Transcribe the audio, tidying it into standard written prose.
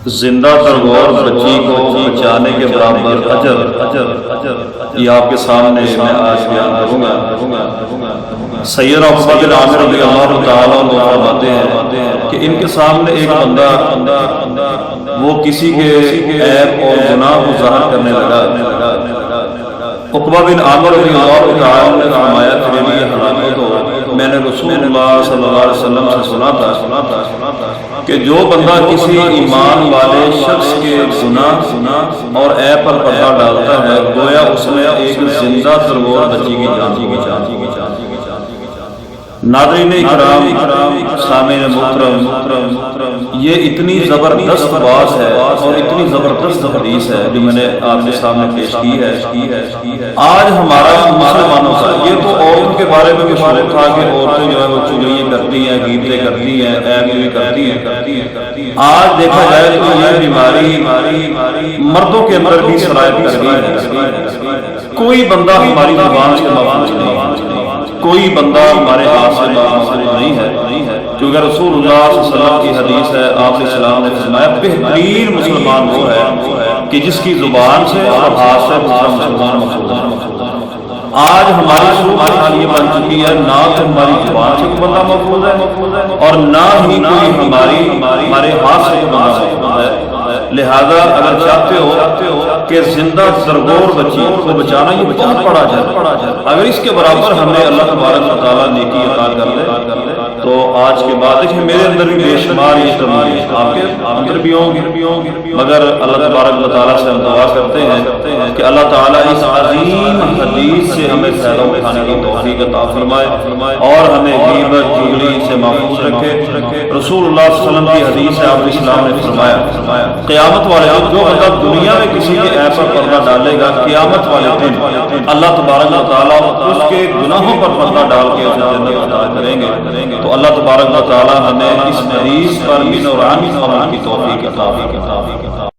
زندہ ترغور بچی کو بچانے کے برابر اجر یہ آپ کے سامنے میں آج بیان کروں گا۔ سیدنا عقبہ بن عامر رضی اللہ تعالیٰ عنہ فرماتے ہیں کہ ان کے سامنے ایک بندہ وہ کسی کے عیب اور گناہ کو ظاہر کرنے لگا۔ عقبہ بن عامر رضی اللہ تعالیٰ عنہ نے فرمایا کہ میری یہ حالت ہو، میں نے رسول اللہ صلی اللہ علیہ وسلم سے سنا تھا کہ جو بندہ کسی ایمان والے شخص کے گناہ اور عیب پر پردہ ڈالتا ہے گویا اس نے ایک زندہ ترغور بچی کی جان دی۔ ناظرین اکرام، سامعین محترم، یہ اتنی زبردست بات ہے اور اتنی زبردست حدیث ہے جو میں نے آپ کے سامنے پیش کی ہے۔ آج ہمارا مسلمانوں کا یہ تو عورتوں کے بارے میں مشہور تھا کہ عورتیں جو ہے وہ چغلیاں کرتی ہیں، غیبتیں کرتی ہیں، عیب بھی کرتی ہیں۔ آج دیکھا جائے تو یہ بیماری مردوں کے اندر بھی سرایت کر گئی ہے۔ کوئی بندہ ہماری زبان سے محفوظ نہیں، کوئی بندہ ہمارے ہاتھ سے محفوظ نہیں ہے، کیونکہ رسول اللہ صلی اللہ علیہ وسلم کی حدیث ہے، آپ علیہ السلام نے فرمایا بہترین مسلمان وہ ہے کہ جس کی زبان سے اور ہاتھ سے دوسرا مسلمان محفوظ ہے۔ آج ہماری صورت حال یہ بن چکی ہے، نہ تو ہماری زبان سے کوئی بندہ محفوظ ہے اور نہ ہی کوئی ہمارے ہاتھ سے کوئی بندہ محفوظ ہے۔ لہذا اگر چاہتے ہو کہ زندہ ترغور بچی کو بچانا یہ بہت بڑا ہے، اگر اس کے برابر ہمیں اللہ تبارک و تعالیٰ نیکی عطا کر لے تو آج کے بعد دیکھیں میرے اندر بھی بے شمار یہ کمی ہے، آپ کے اندر بھی ہوں گی، مگر اللہ تبارک و تعالیٰ سے ہم دعا کرتے ہیں کہ اللہ تعالیٰ اس عظیم حدیث سے ہمیں فائدہ اٹھانے کی توفیق عطا فرمائے اور ہمیں غیبت چغلی سے محفوظ رکھے۔ رسول اللہ صلی اللہ علیہ وسلم کی حدیث ہے، آپ علیہ السلام نے فرمایا قیامت والے دن جو بندہ دنیا میں کسی کے عیب پر پردہ ڈالے گا قیامت والے دن اللہ تبارک و تعالیٰ اس کے گناہوں پر پردہ ڈال کے اسے جنت عطا کریں گے۔ تو اللہ تبارک و تعالیٰ ہمیں اس حدیث پر بنورانی عمل کی توفیق عطا فرمائے۔